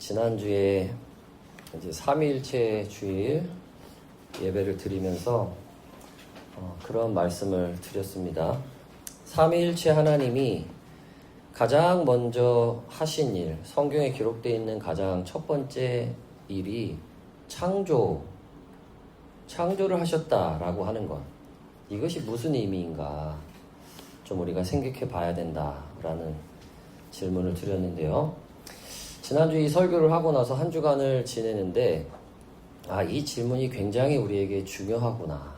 지난주에 이제 삼위일체 주일 예배를 드리면서 그런 말씀을 드렸습니다. 삼위일체 하나님이 가장 먼저 하신 일, 성경에 기록되어 있는 가장 첫 번째 일이 창조를 하셨다라고 하는 것. 이것이 무슨 의미인가 좀 우리가 생각해 봐야 된다라는 질문을 드렸는데요. 지난주 이 설교를 하고 나서 한 주간을 지내는데 이 질문이 굉장히 우리에게 중요하구나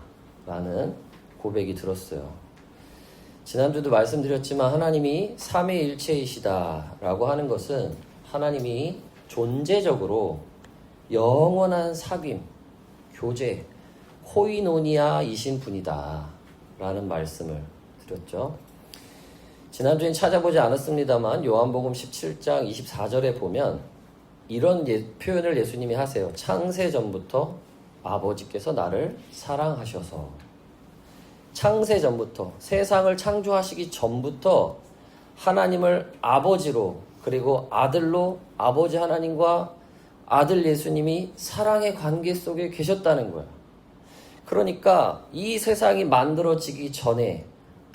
라는 고백이 들었어요. 지난주도 말씀드렸지만 하나님이 삼위일체이시다 라고 하는 것은 하나님이 존재적으로 영원한 사귐, 교제, 코이노니아이신 분이다 라는 말씀을 드렸죠. 지난주엔 찾아보지 않았습니다만 요한복음 17장 24절에 보면 이런 표현을 예수님이 하세요. 창세 전부터 아버지께서 나를 사랑하셔서. 창세 전부터, 세상을 창조하시기 전부터 하나님을 아버지로, 그리고 아들로 아버지 하나님과 아들 예수님이 사랑의 관계 속에 계셨다는 거예요. 그러니까 이 세상이 만들어지기 전에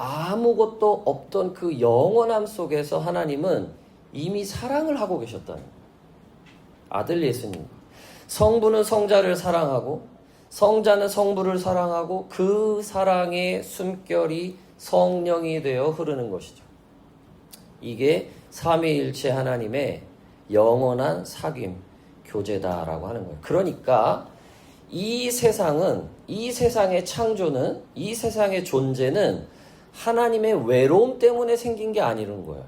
아무것도 없던 그 영원함 속에서 하나님은 이미 사랑을 하고 계셨다는 거예요. 아들 예수님. 성부는 성자를 사랑하고 성자는 성부를 사랑하고 그 사랑의 숨결이 성령이 되어 흐르는 것이죠. 이게 삼위일체 하나님의 영원한 사귐, 교제다라고 하는 거예요. 그러니까 이 세상은, 이 세상의 창조는, 이 세상의 존재는 하나님의 외로움 때문에 생긴 게 아니라는 거예요.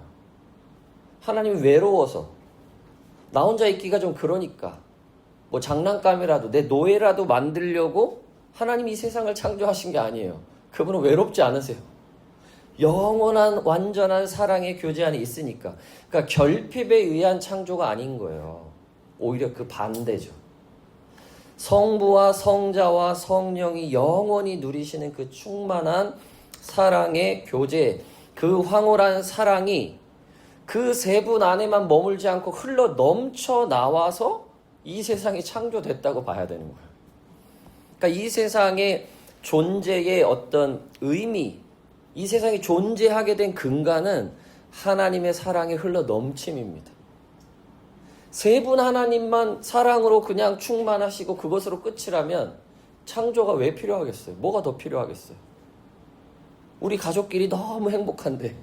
하나님이 외로워서 나 혼자 있기가 좀 그러니까 뭐 장난감이라도 내 노예라도 만들려고 하나님이 이 세상을 창조하신 게 아니에요. 그분은 외롭지 않으세요. 영원한 완전한 사랑의 교제 안에 있으니까. 그러니까 결핍에 의한 창조가 아닌 거예요. 오히려 그 반대죠. 성부와 성자와 성령이 영원히 누리시는 그 충만한 사랑의 교제, 그 황홀한 사랑이 그 세 분 안에만 머물지 않고 흘러 넘쳐 나와서 이 세상이 창조됐다고 봐야 되는 거예요. 그러니까 이 세상의 존재의 어떤 의미, 이 세상이 존재하게 된 근간은 하나님의 사랑이 흘러 넘침입니다. 세 분 하나님만 사랑으로 그냥 충만하시고 그것으로 끝이라면 창조가 왜 필요하겠어요? 뭐가 더 필요하겠어요? 우리 가족끼리 너무 행복한데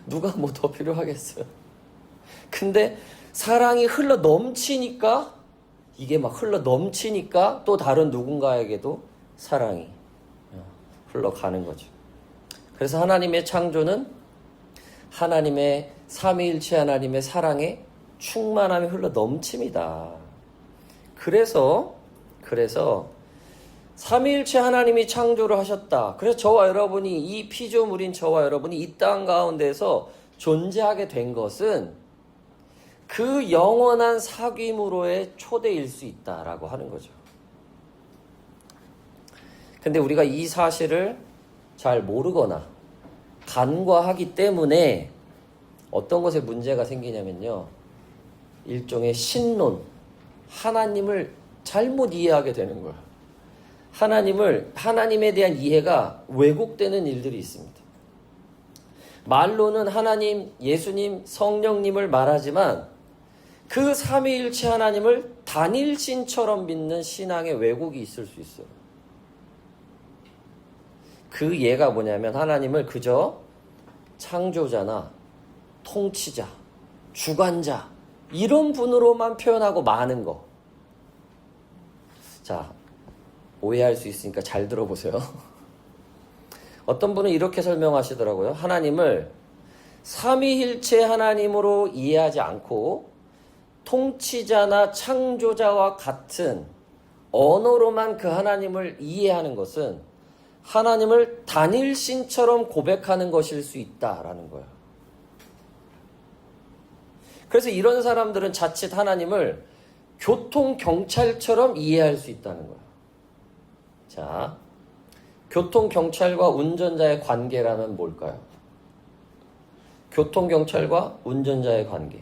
누가 뭐 더 필요하겠어요? 근데 사랑이 흘러 넘치니까, 이게 막 흘러 넘치니까 또 다른 누군가에게도 사랑이 흘러가는 거죠. 그래서 하나님의 창조는 하나님의 삼위일체 하나님의 사랑에 충만함이 흘러 넘칩니다. 그래서 삼위일체 하나님이 창조를 하셨다. 그래서 저와 여러분이, 이 피조물인 저와 여러분이 이 땅 가운데서 존재하게 된 것은 그 영원한 사귐으로의 초대일 수 있다라고 하는 거죠. 근데 우리가 이 사실을 잘 모르거나 간과하기 때문에 어떤 것에 문제가 생기냐면요. 일종의 신론, 하나님을 잘못 이해하게 되는 거예요. 하나님에 대한 이해가 왜곡되는 일들이 있습니다. 말로는 하나님, 예수님, 성령님을 말하지만 그 삼위일체 하나님을 단일신처럼 믿는 신앙의 왜곡이 있을 수 있어요. 그 예가 뭐냐면 하나님을 그저 창조자나 통치자, 주관자 이런 분으로만 표현하고 마는 거. 자, 오해할 수 있으니까 잘 들어보세요. 어떤 분은 이렇게 설명하시더라고요. 하나님을 삼위일체 하나님으로 이해하지 않고 통치자나 창조자와 같은 언어로만 그 하나님을 이해하는 것은 하나님을 단일신처럼 고백하는 것일 수 있다라는 거예요. 그래서 이런 사람들은 자칫 하나님을 교통경찰처럼 이해할 수 있다는 거예요. 자, 교통경찰과 운전자의 관계라면 뭘까요? 교통경찰과 운전자의 관계.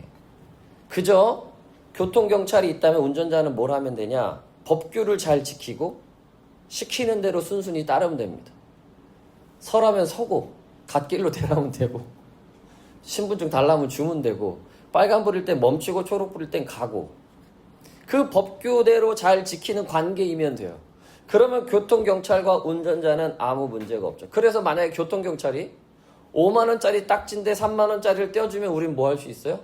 그저 교통경찰이 있다면 운전자는 뭘 하면 되냐? 법규를 잘 지키고 시키는 대로 순순히 따르면 됩니다. 서라면 서고 갓길로 대라면 되고 신분증 달라면 주면 되고 빨간불일 땐 멈추고 초록불일 땐 가고 그 법규대로 잘 지키는 관계이면 돼요. 그러면 교통경찰과 운전자는 아무 문제가 없죠. 그래서 만약에 교통경찰이 5만 원짜리 딱지인데 3만 원짜리를 떼어주면 우린 뭐 할 수 있어요?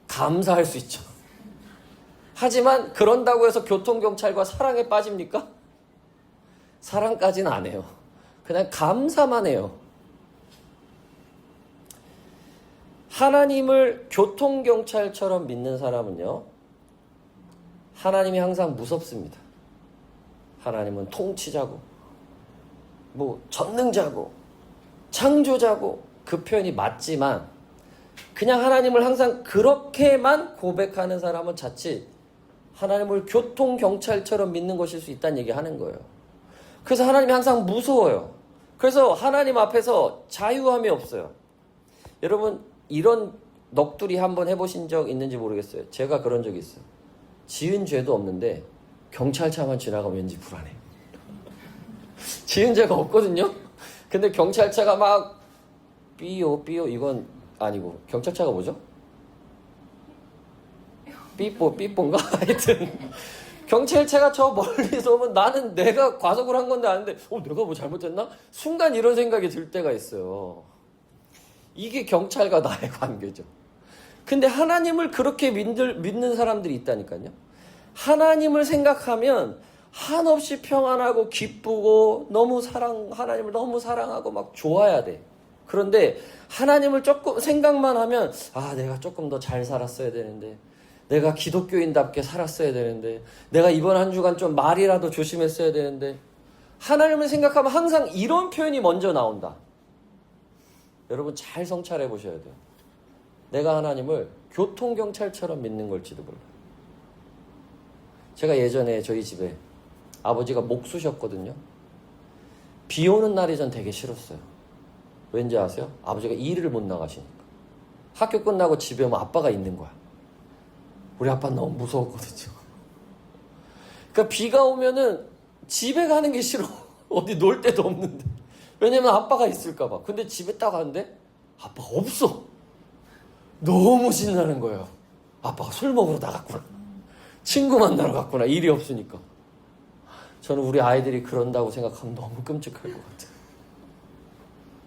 감사할 수 있죠. 하지만 그런다고 해서 교통경찰과 사랑에 빠집니까? 사랑까지는 안 해요. 그냥 감사만 해요. 하나님을 교통경찰처럼 믿는 사람은요, 하나님이 항상 무섭습니다. 하나님은 통치자고, 전능자고, 창조자고, 그 표현이 맞지만, 그냥 하나님을 항상 그렇게만 고백하는 사람은 자칫 하나님을 교통경찰처럼 믿는 것일 수 있다는 얘기 하는 거예요. 그래서 하나님이 항상 무서워요. 그래서 하나님 앞에서 자유함이 없어요. 여러분, 이런 넋두리 한번 해보신 적 있는지 모르겠어요. 제가 그런 적이 있어요. 지은 죄도 없는데 경찰차만 지나가면 왠지 불안해. 지은 죄가 없거든요. 근데 경찰차가 막 삐요 이건 아니고 경찰차가 뭐죠? 삐뽀인가? 하여튼 경찰차가 저 멀리서 오면 나는 내가 과속을 한 건데 아는데 내가 뭐 잘못했나? 순간 이런 생각이 들 때가 있어요. 이게 경찰과 나의 관계죠. 근데 하나님을 그렇게 믿는 사람들이 있다니까요. 하나님을 생각하면 한없이 평안하고 기쁘고 하나님을 너무 사랑하고 막 좋아야 돼. 그런데 하나님을 조금 생각만 하면 내가 조금 더 잘 살았어야 되는데, 내가 기독교인답게 살았어야 되는데, 내가 이번 한 주간 좀 말이라도 조심했어야 되는데, 하나님을 생각하면 항상 이런 표현이 먼저 나온다. 여러분 잘 성찰해 보셔야 돼요. 내가 하나님을 교통경찰처럼 믿는 걸지도 몰라요. 제가 예전에 저희 집에 아버지가 목수셨거든요. 비 오는 날이 전 되게 싫었어요. 왠지 아세요? 아버지가 일을 못 나가시니까. 학교 끝나고 집에 오면 아빠가 있는 거야. 우리 아빠는 너무 무서웠거든요. 그러니까 비가 오면은 집에 가는 게 싫어. 어디 놀 데도 없는데. 왜냐면 아빠가 있을까 봐. 근데 집에 딱 가는데 아빠가 없어. 너무 신나는 거예요. 아빠가 술 먹으러 나갔구나. 친구 만나러 갔구나. 일이 없으니까. 저는 우리 아이들이 그런다고 생각하면 너무 끔찍할 것 같아요.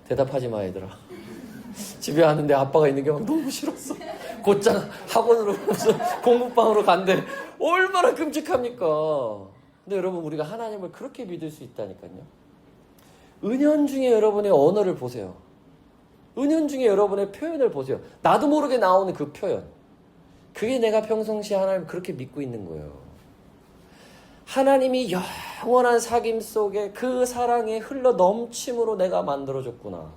대답하지 마, 얘들아. 집에 왔는데 아빠가 있는 게 막 너무 싫었어. 곧장 학원으로 무슨 공부방으로 간대. 얼마나 끔찍합니까? 근데 여러분, 우리가 하나님을 그렇게 믿을 수 있다니까요. 은연중에 여러분의 언어를 보세요. 은연중에 여러분의 표현을 보세요. 나도 모르게 나오는 그 표현. 그게 내가 평상시에 하나님을 그렇게 믿고 있는 거예요. 하나님이 영원한 사귐 속에 그 사랑의 흘러 넘침으로 내가 만들어줬구나.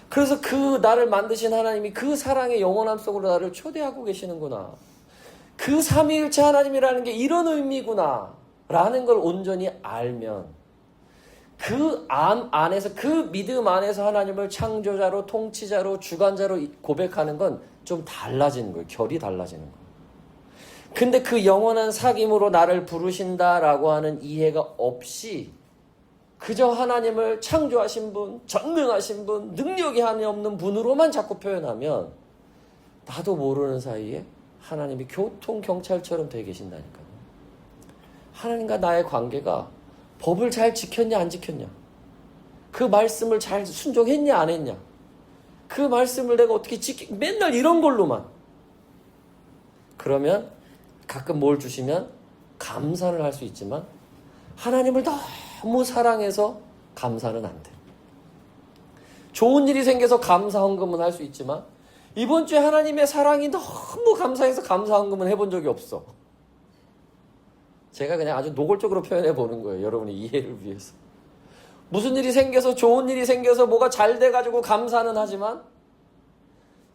그래서 그 나를 만드신 하나님이 그 사랑의 영원함 속으로 나를 초대하고 계시는구나. 그 삼위일체 하나님이라는 게 이런 의미구나 라는 걸 온전히 알면 그 안에서, 그 믿음 안에서 하나님을 창조자로, 통치자로, 주관자로 고백하는 건 좀 달라지는 거예요. 결이 달라지는 거예요. 근데 그 영원한 사귐으로 나를 부르신다라고 하는 이해가 없이 그저 하나님을 창조하신 분, 전능하신 분, 능력이 한이 없는 분으로만 자꾸 표현하면 나도 모르는 사이에 하나님이 교통경찰처럼 되어 계신다니까요. 하나님과 나의 관계가 법을 잘 지켰냐 안 지켰냐, 그 말씀을 잘 순종했냐 안 했냐, 그 말씀을 내가 어떻게 맨날 이런 걸로만. 그러면 가끔 뭘 주시면 감사를 할 수 있지만 하나님을 너무 사랑해서 감사는 안 돼. 좋은 일이 생겨서 감사 헌금은 할 수 있지만 이번 주에 하나님의 사랑이 너무 감사해서 감사 헌금은 해본 적이 없어. 제가 그냥 아주 노골적으로 표현해 보는 거예요. 여러분의 이해를 위해서. 무슨 일이 생겨서, 좋은 일이 생겨서 뭐가 잘 돼가지고 감사는 하지만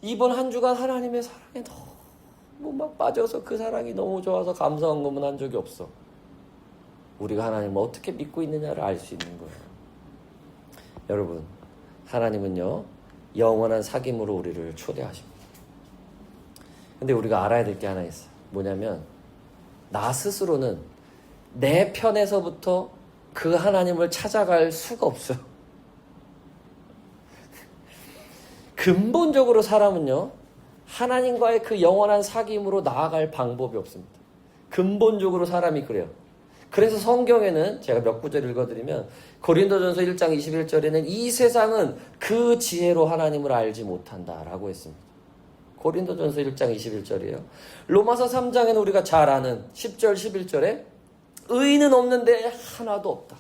이번 한 주간 하나님의 사랑에 너무 막 빠져서 그 사랑이 너무 좋아서 감사 헌금은 한 적이 없어. 우리가 하나님을 어떻게 믿고 있느냐를 알 수 있는 거예요. 여러분, 하나님은요 영원한 사귐으로 우리를 초대하십니다. 근데 우리가 알아야 될 게 하나 있어요. 뭐냐면 나 스스로는 내 편에서부터 그 하나님을 찾아갈 수가 없어요. 근본적으로 사람은요, 하나님과의 그 영원한 사귐으로 나아갈 방법이 없습니다. 근본적으로 사람이 그래요. 그래서 성경에는 제가 몇 구절 읽어드리면 고린도전서 1장 21절에는 이 세상은 그 지혜로 하나님을 알지 못한다라고 했습니다. 고린도전서 1장 21절이에요. 로마서 3장에는 우리가 잘 아는 10절 11절에 의인은 없는데 하나도 없다.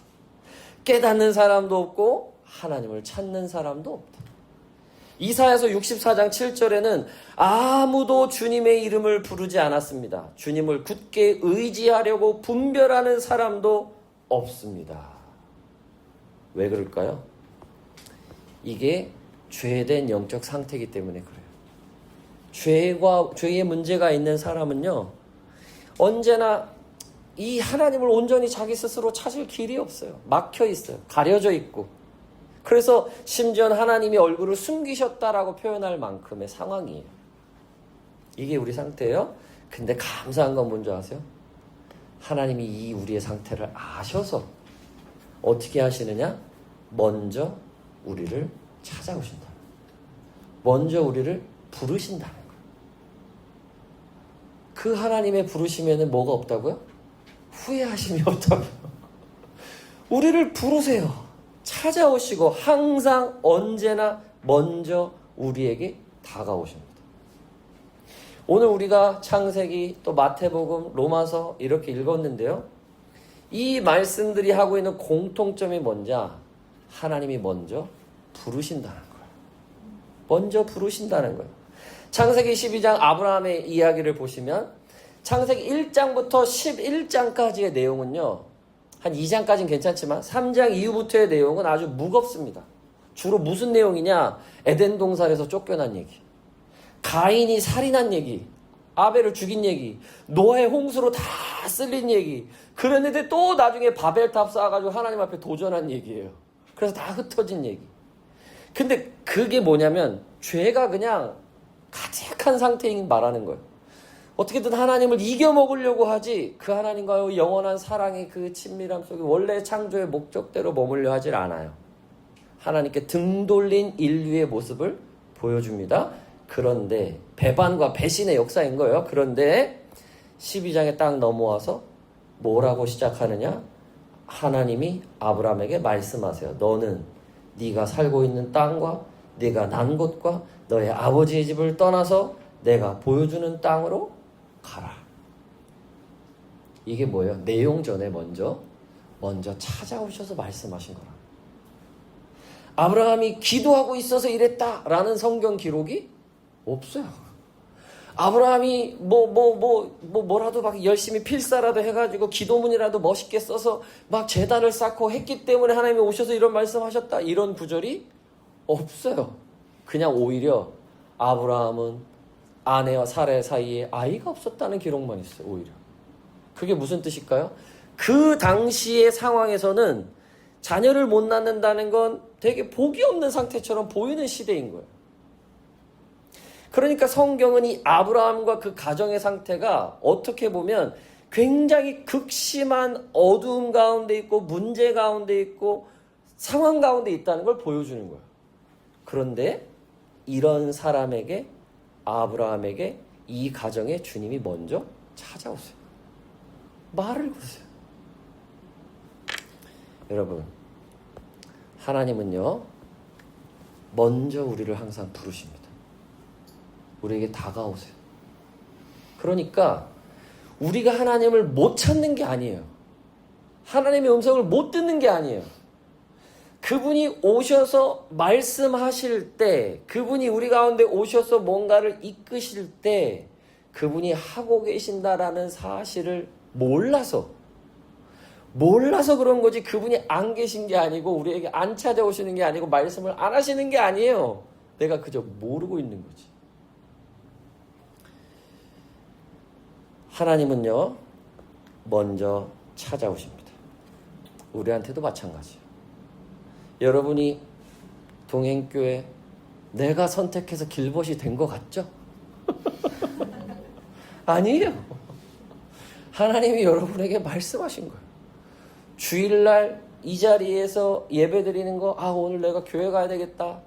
깨닫는 사람도 없고 하나님을 찾는 사람도 없다. 이사야서 64장 7절에는 아무도 주님의 이름을 부르지 않았습니다. 주님을 굳게 의지하려고 분별하는 사람도 없습니다. 왜 그럴까요? 이게 죄된 영적 상태이기 때문에 그래요. 죄의 문제가 있는 사람은요, 언제나 이 하나님을 온전히 자기 스스로 찾을 길이 없어요. 막혀 있어요. 가려져 있고. 그래서 심지어 하나님이 얼굴을 숨기셨다라고 표현할 만큼의 상황이에요. 이게 우리 상태예요. 근데 감사한 건 뭔지 아세요? 하나님이 이 우리의 상태를 아셔서 어떻게 하시느냐? 먼저 우리를 찾아오신다. 먼저 우리를 부르신다는 거예요. 그 하나님의 부르심에는 뭐가 없다고요? 후회하심이 없다고요. 우리를 부르세요. 찾아오시고 항상 언제나 먼저 우리에게 다가오십니다. 오늘 우리가 창세기 또 마태복음 로마서 이렇게 읽었는데요. 이 말씀들이 하고 있는 공통점이 뭔지 하나님이 먼저 부르신다는 거예요. 먼저 부르신다는 거예요. 창세기 12장 아브라함의 이야기를 보시면 창세기 1장부터 11장까지의 내용은요. 한 2장까지는 괜찮지만 3장 이후부터의 내용은 아주 무겁습니다. 주로 무슨 내용이냐? 에덴 동산에서 쫓겨난 얘기. 가인이 살인한 얘기. 아벨을 죽인 얘기. 노아의 홍수로 다 쓸린 얘기. 그랬는데 또 나중에 바벨탑 쌓아가지고 하나님 앞에 도전한 얘기예요. 그래서 다 흩어진 얘기. 근데 그게 뭐냐면 죄가 그냥 가득한 상태인 말하는 거예요. 어떻게든 하나님을 이겨먹으려고 하지 그 하나님과의 영원한 사랑의 그 친밀함 속에 원래 창조의 목적대로 머물려 하질 않아요. 하나님께 등 돌린 인류의 모습을 보여줍니다. 그런데 배반과 배신의 역사인 거예요. 그런데 12장에 딱 넘어와서 뭐라고 시작하느냐? 하나님이 아브라함에게 말씀하세요. 너는 네가 살고 있는 땅과 네가 난 곳과 너의 아버지의 집을 떠나서 내가 보여주는 땅으로 가라. 이게 뭐예요? 내용 전에 먼저 찾아오셔서 말씀하신 거라. 아브라함이 기도하고 있어서 이랬다라는 성경 기록이 없어요. 아브라함이 뭐라도 막 열심히 필사라도 해가지고 기도문이라도 멋있게 써서 막 제단을 쌓고 했기 때문에 하나님이 오셔서 이런 말씀하셨다. 이런 구절이 없어요. 그냥 오히려 아브라함은 아내와 사례 사이에 아이가 없었다는 기록만 있어요. 오히려. 그게 무슨 뜻일까요? 그 당시의 상황에서는 자녀를 못 낳는다는 건 되게 복이 없는 상태처럼 보이는 시대인 거예요. 그러니까 성경은 이 아브라함과 그 가정의 상태가 어떻게 보면 굉장히 극심한 어두움 가운데 있고 문제 가운데 있고 상황 가운데 있다는 걸 보여주는 거예요. 그런데 이런 사람에게 아브라함에게 이 가정에 주님이 먼저 찾아오세요. 말을 거세요. 여러분, 하나님은요, 먼저 우리를 항상 부르십니다. 우리에게 다가오세요. 그러니까 우리가 하나님을 못 찾는 게 아니에요. 하나님의 음성을 못 듣는 게 아니에요. 그분이 오셔서 말씀하실 때, 그분이 우리 가운데 오셔서 뭔가를 이끄실 때 그분이 하고 계신다라는 사실을 몰라서 그런 거지, 그분이 안 계신 게 아니고 우리에게 안 찾아오시는 게 아니고 말씀을 안 하시는 게 아니에요. 내가 그저 모르고 있는 거지. 하나님은요, 먼저 찾아오십니다. 우리한테도 마찬가지예요. 여러분이 동행교회 내가 선택해서 길벗이 된 것 같죠? 아니에요. 하나님이 여러분에게 말씀하신 거예요. 주일날 이 자리에서 예배 드리는 거, 오늘 내가 교회 가야 되겠다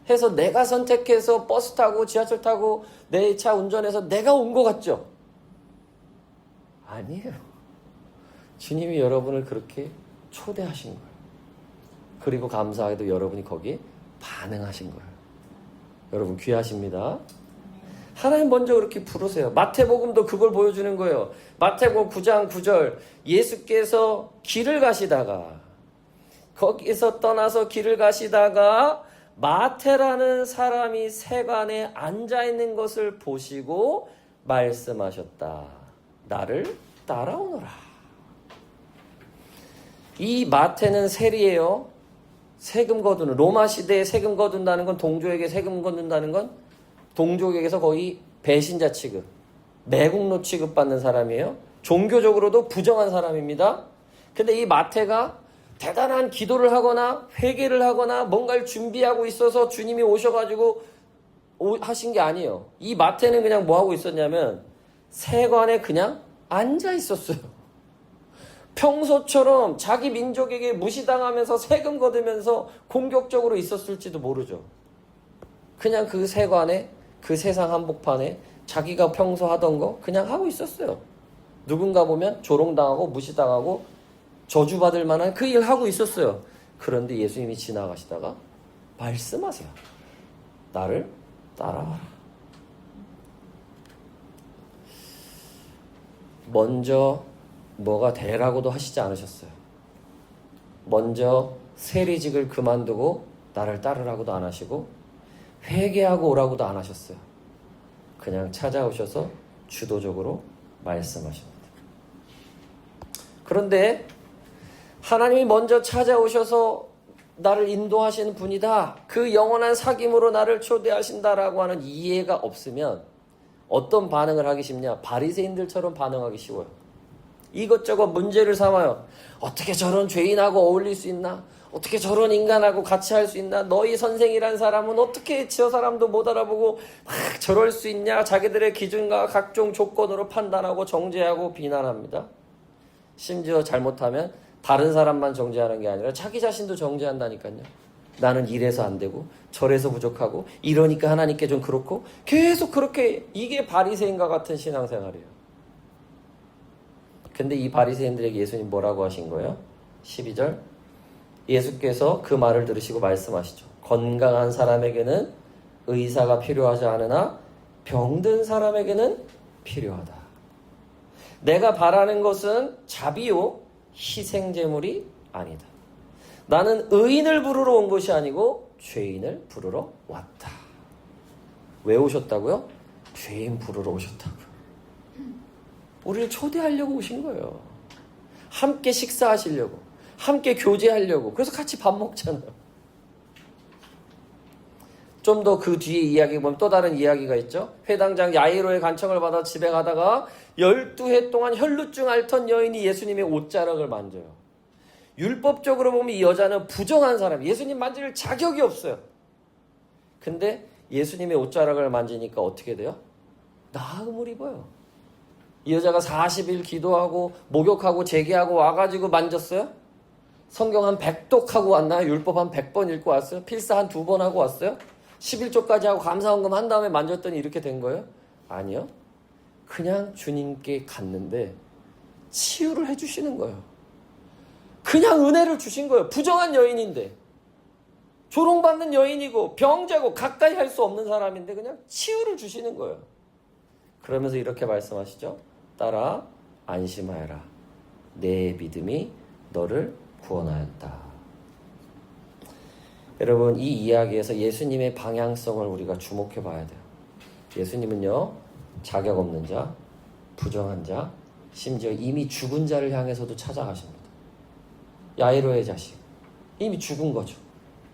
해서 내가 선택해서 버스 타고 지하철 타고 내 차 운전해서 내가 온 것 같죠? 아니에요. 주님이 여러분을 그렇게 초대하신 거예요. 그리고 감사하게도 여러분이 거기에 반응하신 거예요. 여러분 귀하십니다. 하나님 먼저 그렇게 부르세요. 마태복음도 그걸 보여주는 거예요. 마태복음 9장 9절 예수께서 길을 가시다가 거기서 떠나서 길을 가시다가 마태라는 사람이 세관에 앉아있는 것을 보시고 말씀하셨다. 나를 따라오너라. 이 마태는 세리예요. 세금 거두는, 로마 시대에 세금 거둔다는 건, 동족에게 세금 거둔다는 건 동족에게서 거의 배신자 취급, 매국노 취급받는 사람이에요. 종교적으로도 부정한 사람입니다. 근데 이 마태가 대단한 기도를 하거나 회개를 하거나 뭔가를 준비하고 있어서 주님이 오셔가지고 하신 게 아니에요. 이 마태는 그냥 뭐 하고 있었냐면 세관에 그냥 앉아 있었어요. 평소처럼 자기 민족에게 무시당하면서 세금 거두면서 공격적으로 있었을지도 모르죠. 그냥 그 세관에, 그 세상 한복판에 자기가 평소 하던 거 그냥 하고 있었어요. 누군가 보면 조롱당하고 무시당하고 저주받을 만한 그 일 하고 있었어요. 그런데 예수님이 지나가시다가 말씀하세요. 나를 따라와라. 먼저 뭐가 되라고도 하시지 않으셨어요. 먼저 세리직을 그만두고 나를 따르라고도 안 하시고 회개하고 오라고도 안 하셨어요. 그냥 찾아오셔서 주도적으로 말씀하십니다. 그런데 하나님이 먼저 찾아오셔서 나를 인도하시는 분이다, 그 영원한 사귐으로 나를 초대하신다라고 하는 이해가 없으면 어떤 반응을 하기 쉽냐? 바리새인들처럼 반응하기 쉬워요. 이것저것 문제를 삼아요. 어떻게 저런 죄인하고 어울릴 수 있나? 어떻게 저런 인간하고 같이 할 수 있나? 너희 선생이란 사람은 어떻게 저 사람도 못 알아보고 막 저럴 수 있냐? 자기들의 기준과 각종 조건으로 판단하고 정죄하고 비난합니다. 심지어 잘못하면 다른 사람만 정죄하는 게 아니라 자기 자신도 정죄한다니까요. 나는 이래서 안 되고 저래서 부족하고 이러니까 하나님께 좀 그렇고 계속 그렇게, 이게 바리새인과 같은 신앙생활이에요. 근데 이 바리새인들에게 예수님 뭐라고 하신 거예요? 12절 예수께서 그 말을 들으시고 말씀하시죠. 건강한 사람에게는 의사가 필요하지 않으나 병든 사람에게는 필요하다. 내가 바라는 것은 자비요 희생제물이 아니다. 나는 의인을 부르러 온 것이 아니고 죄인을 부르러 왔다. 왜 오셨다고요? 죄인 부르러 오셨다고요. 우리를 초대하려고 오신 거예요. 함께 식사하시려고, 함께 교제하려고. 그래서 같이 밥 먹잖아요. 좀 더 그 뒤에 이야기 보면 또 다른 이야기가 있죠. 회당장 야이로의 간청을 받아 집에 가다가 12해 동안 혈루증 앓던 여인이 예수님의 옷자락을 만져요. 율법적으로 보면 이 여자는 부정한 사람, 예수님 만질 자격이 없어요. 근데 예수님의 옷자락을 만지니까 어떻게 돼요? 나음을 입어요. 이 여자가 40일 기도하고 목욕하고 재기하고 와가지고 만졌어요? 성경 한 100독 하고 왔나요? 율법 한 100번 읽고 왔어요? 필사 한 2번 하고 왔어요? 11조까지 하고 감사헌금 한 다음에 만졌더니 이렇게 된 거예요? 아니요. 그냥 주님께 갔는데 치유를 해주시는 거예요. 그냥 은혜를 주신 거예요. 부정한 여인인데, 조롱받는 여인이고 병자고 가까이 할 수 없는 사람인데 그냥 치유를 주시는 거예요. 그러면서 이렇게 말씀하시죠. 따라 안심하여라. 내 믿음이 너를 구원하였다. 여러분, 이 이야기에서 예수님의 방향성을 우리가 주목해 봐야 돼요. 예수님은요, 자격 없는 자, 부정한 자, 심지어 이미 죽은 자를 향해서도 찾아가십니다. 야이로의 자식, 이미 죽은 거죠.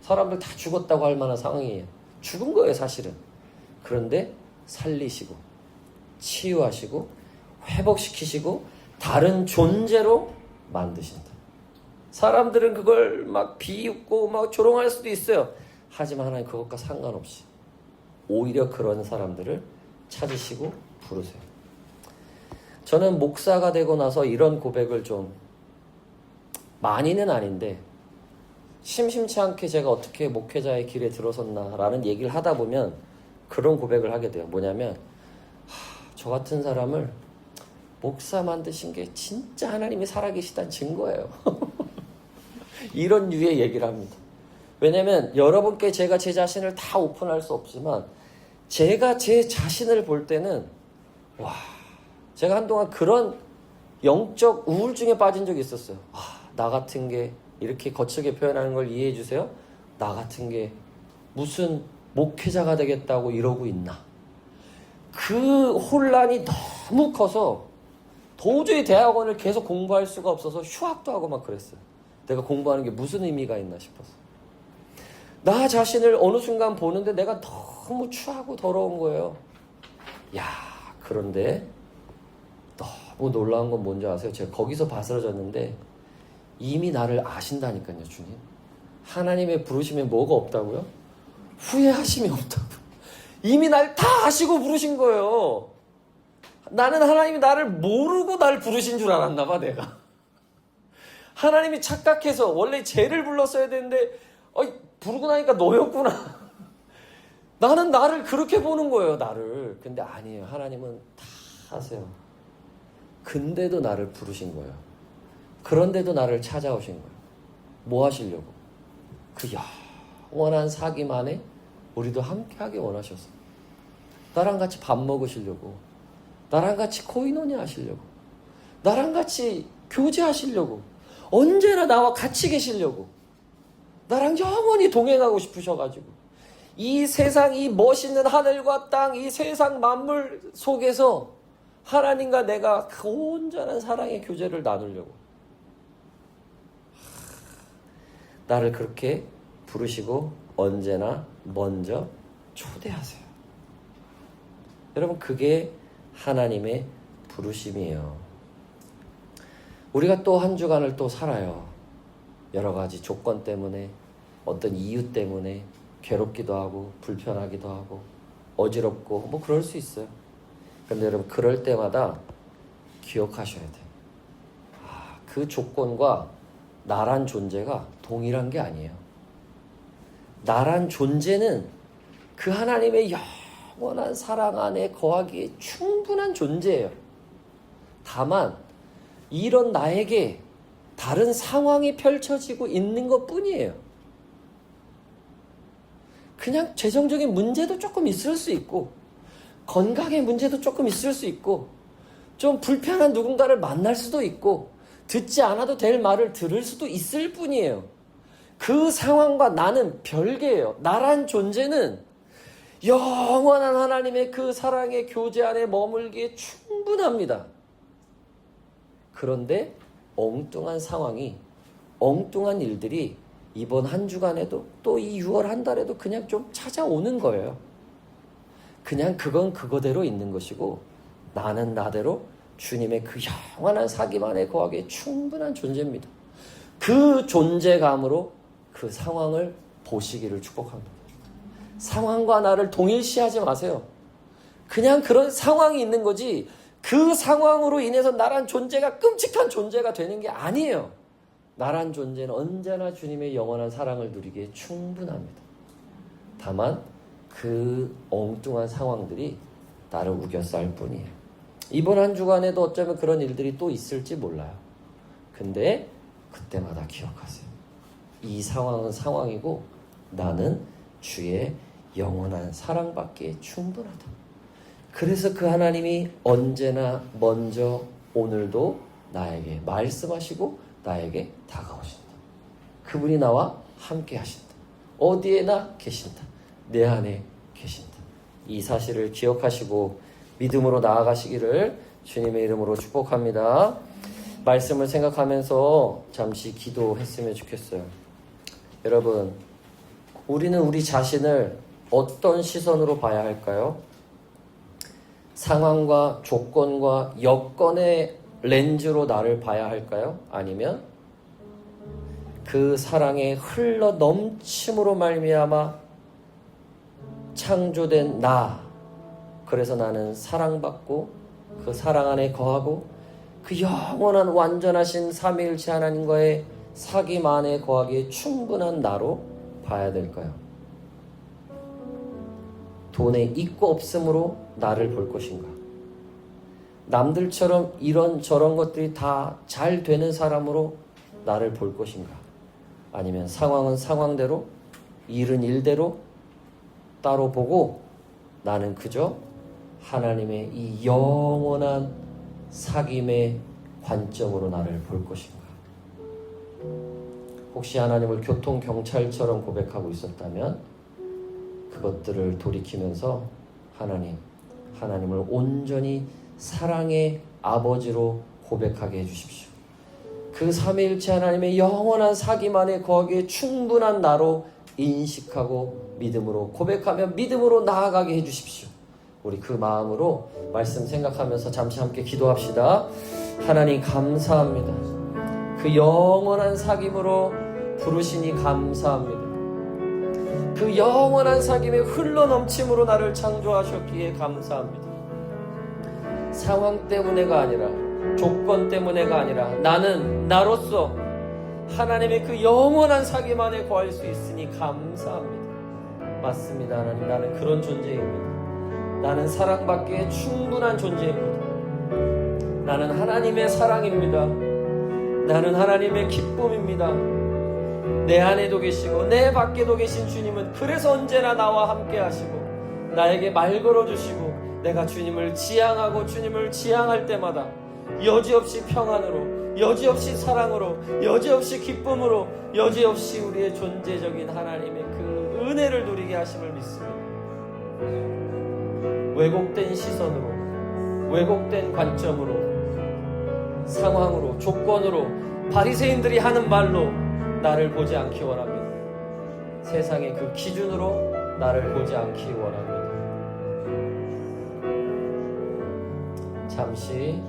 사람들 다 죽었다고 할 만한 상황이에요. 죽은 거예요, 사실은. 그런데 살리시고 치유하시고 회복시키시고 다른 존재로 만드신다. 사람들은 그걸 막 비웃고 막 조롱할 수도 있어요. 하지만 하나님 그것과 상관없이 오히려 그런 사람들을 찾으시고 부르세요. 저는 목사가 되고 나서 이런 고백을 좀 많이는 아닌데 심심치 않게 제가 어떻게 목회자의 길에 들어섰나라는 얘기를 하다 보면 그런 고백을 하게 돼요. 뭐냐면 저 같은 사람을 목사 만드신 게 진짜 하나님이 살아계시다는 증거예요. 이런 류의 얘기를 합니다. 왜냐면 여러분께 제가 제 자신을 다 오픈할 수 없지만 제가 제 자신을 볼 때는 와, 제가 한동안 그런 영적 우울증에 빠진 적이 있었어요. 나 같은 게 이렇게 거칠게 표현하는 걸 이해해 주세요. 나 같은 게 무슨 목회자가 되겠다고 이러고 있나. 그 혼란이 너무 커서 도저히 대학원을 계속 공부할 수가 없어서 휴학도 하고 막 그랬어요. 내가 공부하는 게 무슨 의미가 있나 싶어서. 나 자신을 어느 순간 보는데 내가 너무 추하고 더러운 거예요. 야, 그런데 너무 놀라운 건 뭔지 아세요? 제가 거기서 바스러졌는데 이미 나를 아신다니까요, 주님. 하나님의 부르심에 뭐가 없다고요? 후회하심이 없다고요. 이미 날 다 아시고 부르신 거예요. 나는 하나님이 나를 모르고 날 부르신 줄 알았나 봐, 내가. 하나님이 착각해서 원래 쟤를 불렀어야 되는데 부르고 나니까 너였구나. 나는 나를 그렇게 보는 거예요, 나를. 근데 아니에요. 하나님은 다 아세요. 근데도 나를 부르신 거예요. 그런데도 나를 찾아오신 거예요. 뭐 하시려고? 그 영원한 사귐 우리도 함께하게 원하셔서 나랑 같이 밥 먹으시려고, 나랑 같이 코이노니 하시려고, 나랑 같이 교제하시려고, 언제나 나와 같이 계시려고, 나랑 영원히 동행하고 싶으셔가지고 이 세상, 이 멋있는 하늘과 땅, 이 세상 만물 속에서 하나님과 내가 그 온전한 사랑의 교제를 나누려고 나를 그렇게 부르시고 언제나 먼저 초대하세요. 여러분, 그게 하나님의 부르심이에요. 우리가 또 한 주간을 또 살아요. 여러 가지 조건 때문에, 어떤 이유 때문에 괴롭기도 하고 불편하기도 하고 어지럽고 뭐 그럴 수 있어요. 그런데 여러분, 그럴 때마다 기억하셔야 돼요. 그 조건과 나란 존재가 동일한 게 아니에요. 나란 존재는 그 하나님의 영원한 사랑 안에 거하기에 충분한 존재예요. 다만 이런 나에게 다른 상황이 펼쳐지고 있는 것 뿐이에요. 그냥 재정적인 문제도 조금 있을 수 있고, 건강의 문제도 조금 있을 수 있고, 좀 불편한 누군가를 만날 수도 있고, 듣지 않아도 될 말을 들을 수도 있을 뿐이에요. 그 상황과 나는 별개예요. 나란 존재는 영원한 하나님의 그 사랑의 교제 안에 머물기에 충분합니다. 그런데 엉뚱한 상황이, 엉뚱한 일들이 이번 한 주간에도 또 이 6월 한 달에도 그냥 좀 찾아오는 거예요. 그냥 그건 그거대로 있는 것이고 나는 나대로 주님의 그 영원한 사귐 안에 거하기에 충분한 존재입니다. 그 존재감으로 그 상황을 보시기를 축복합니다. 상황과 나를 동일시하지 마세요. 그냥 그런 상황이 있는 거지 그 상황으로 인해서 나란 존재가 끔찍한 존재가 되는 게 아니에요. 나란 존재는 언제나 주님의 영원한 사랑을 누리기에 충분합니다. 다만 그 엉뚱한 상황들이 나를 우겨쌀 뿐이에요. 이번 한 주간에도 어쩌면 그런 일들이 또 있을지 몰라요. 근데 그때마다 기억하세요. 이 상황은 상황이고 나는 주의 영원한 사랑받기에 충분하다. 그래서 그 하나님이 언제나 먼저 오늘도 나에게 말씀하시고 나에게 다가오신다. 그분이 나와 함께 하신다. 어디에나 계신다. 내 안에 계신다. 이 사실을 기억하시고 믿음으로 나아가시기를 주님의 이름으로 축복합니다. 말씀을 생각하면서 잠시 기도했으면 좋겠어요. 여러분, 우리는 우리 자신을 어떤 시선으로 봐야 할까요? 상황과 조건과 여건의 렌즈로 나를 봐야 할까요? 아니면 그 사랑의 흘러 넘침으로 말미암아 창조된 나, 그래서 나는 사랑받고 그 사랑 안에 거하고 그 영원한 완전하신 삼위일체 하나님과의 사귐 안에 거하기에 충분한 나로 봐야 될까요? 돈에 있고 없음으로 나를 볼 것인가? 남들처럼 이런 저런 것들이 다 잘 되는 사람으로 나를 볼 것인가? 아니면 상황은 상황대로, 일은 일대로 따로 보고 나는 그저 하나님의 이 영원한 사귐의 관점으로 나를 볼 것인가? 혹시 하나님을 교통경찰처럼 고백하고 있었다면 그것들을 돌이키면서 하나님을 온전히 사랑의 아버지로 고백하게 해주십시오. 그 삼위일체 하나님의 영원한 사귐 안에 거기에 충분한 나로 인식하고 믿음으로 고백하며 믿음으로 나아가게 해주십시오. 우리 그 마음으로 말씀 생각하면서 잠시 함께 기도합시다. 하나님 감사합니다. 그 영원한 사귐으로 부르시니 감사합니다. 그 영원한 사귐의 흘러넘침으로 나를 창조하셨기에 감사합니다. 상황 때문에가 아니라 조건 때문에가 아니라 나는 나로서 하나님의 그 영원한 사귐 안에 거할 수 있으니 감사합니다. 맞습니다. 하나님, 나는 그런 존재입니다. 나는 사랑받기에 충분한 존재입니다. 나는 하나님의 사랑입니다. 나는 하나님의 기쁨입니다. 내 안에도 계시고 내 밖에도 계신 주님은 그래서 언제나 나와 함께 하시고 나에게 말 걸어주시고 내가 주님을 지향하고 주님을 지향할 때마다 여지없이 평안으로, 여지없이 사랑으로, 여지없이 기쁨으로, 여지없이 우리의 존재적인 하나님의 그 은혜를 누리게 하심을 믿습니다. 왜곡된 시선으로, 왜곡된 관점으로, 상황으로, 조건으로, 바리새인들이 하는 말로 나를 보지 않기 원합니다. 세상의 그 기준으로 나를 보지 않기 원합니다. 잠시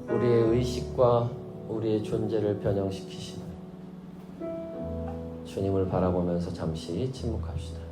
우리의 의식과 우리의 존재를 변형시키시는 주님을 바라보면서 잠시 침묵합시다.